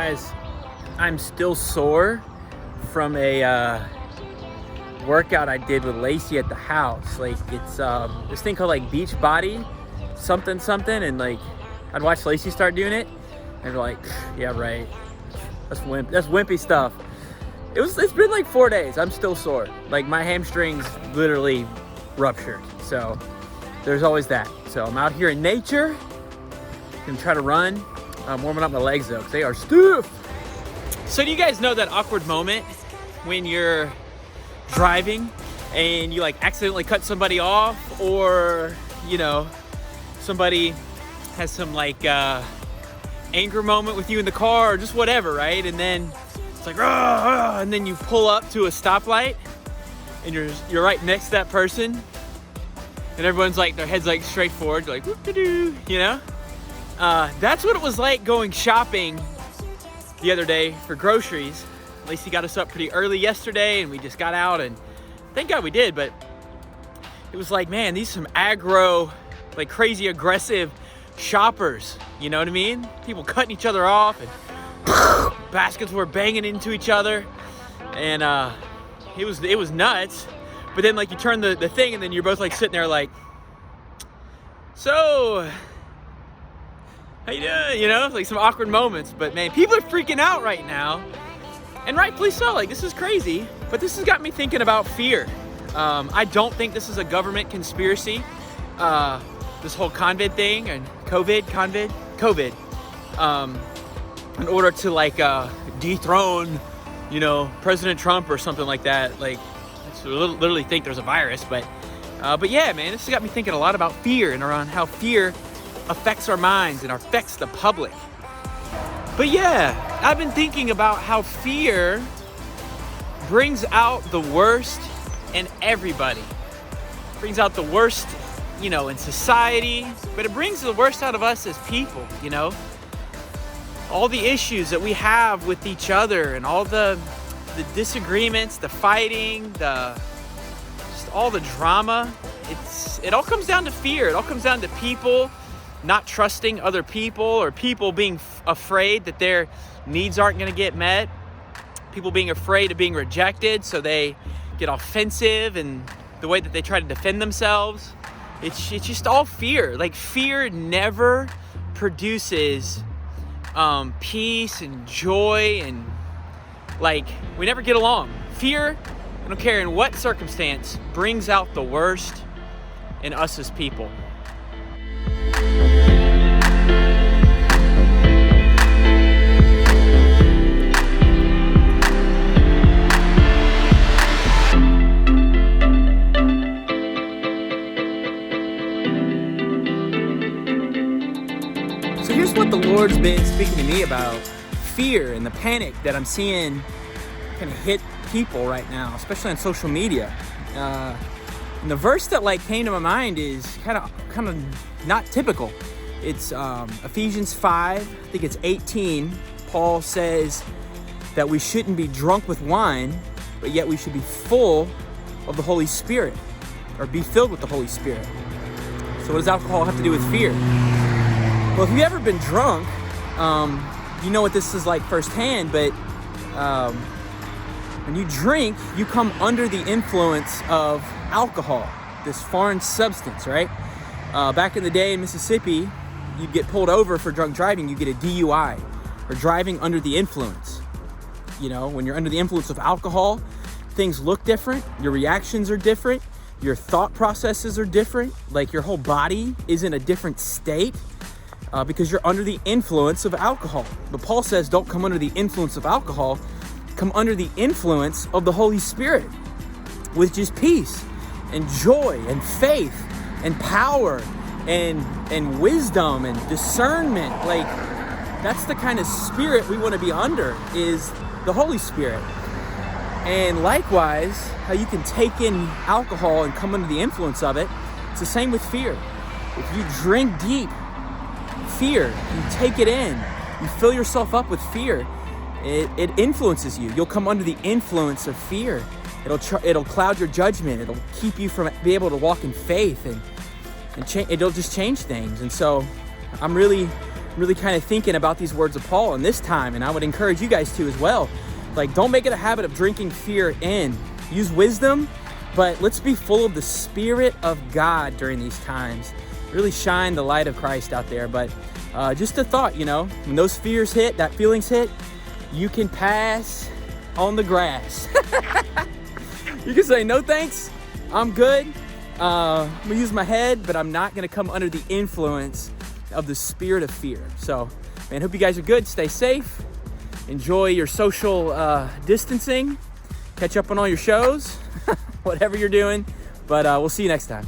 Guys, I'm still sore from a workout I did with Lacey at the house. Like, it's this thing called like beach body something, and like I'd watch Lacey start doing it and be like, yeah, right, that's wimpy stuff. It's been like 4 days. I'm still sore. Like, my hamstrings literally ruptured. So there's always that. So I'm out here in nature, gonna try to run. I'm warming up my legs though, because they are stiff. So do you guys know that awkward moment when you're driving and you like accidentally cut somebody off, or you know, somebody has some like anger moment with you in the car, or just whatever, right? And then it's like, and then you pull up to a stoplight and you're right next to that person, and everyone's like, their head's like straight forward, you're like, whoop-de-doo, you know? That's what it was like going shopping the other day for groceries. Lacey got us up pretty early yesterday, and we just got out, and thank God we did. But it was like, man, these some aggro, like crazy aggressive shoppers. You know what I mean? People cutting each other off, and baskets were banging into each other, and it was nuts. But then like you turn the thing, and then you're both like sitting there like, so how you doing? You know, like some awkward moments. But man, people are freaking out right now, and rightfully so. Like, this is crazy, but this has got me thinking about fear. I don't think this is a government conspiracy. This whole COVID thing, and COVID, in order to like dethrone, you know, President Trump or something like that. Like, I literally think there's a virus, but yeah, man, this has got me thinking a lot about fear and around how fear affects our minds and affects the public. But yeah, I've been thinking about how fear brings out the worst in everybody. Brings out the worst, you know, in society, but it brings the worst out of us as people, you know? All the issues that we have with each other, and all the disagreements, the fighting, just all the drama, it all comes down to fear. It all comes down to people not trusting other people, or people being afraid that their needs aren't going to get met. People being afraid of being rejected, so they get offensive in the way that they try to defend themselves. It's just all fear. Like, fear never produces peace and joy, and like, we never get along. Fear, I don't care in what circumstance, brings out the worst in us as people. So here's what the Lord's been speaking to me about fear and the panic that I'm seeing kind of hit people right now, especially on social media. And the verse that like came to my mind is kind of not typical. It's Ephesians 5, I think it's 18. Paul says that we shouldn't be drunk with wine, but yet we should be full of the Holy Spirit, or be filled with the Holy Spirit. So what does alcohol have to do with fear? Well, if you've ever been drunk, you know what this is like firsthand, but when you drink, you come under the influence of alcohol, this foreign substance, right? Back in the day in Mississippi, you'd get pulled over for drunk driving. You get a DUI, or driving under the influence. You know, when you're under the influence of alcohol, things look different. Your reactions are different. Your thought processes are different. Like, your whole body is in a different state because you're under the influence of alcohol. But Paul says, don't come under the influence of alcohol. Come under the influence of the Holy Spirit, which is peace and joy and faith and power and wisdom and discernment. Like, that's the kind of spirit we want to be under, is the Holy Spirit. And likewise, how you can take in alcohol and come under the influence of it, it's the same with fear. If you drink deep fear, you take it in, you fill yourself up with fear, it influences you. You'll come under the influence of fear. It'll cloud your judgment. It'll keep you from being able to walk in faith, and it'll just change things. And so I'm really really kind of thinking about these words of Paul in this time, and I would encourage you guys to as well. Like, don't make it a habit of drinking fear in. Use wisdom, but let's be full of the Spirit of God during these times. Really shine the light of Christ out there. But just a thought, you know, when those fears hit, that feelings hit, you can pass on the grass. You can say, no thanks, I'm good. I'm gonna use my head, but I'm not gonna come under the influence of the spirit of fear. So, man, hope you guys are good. Stay safe. Enjoy your social distancing. Catch up on all your shows, whatever you're doing. But we'll see you next time.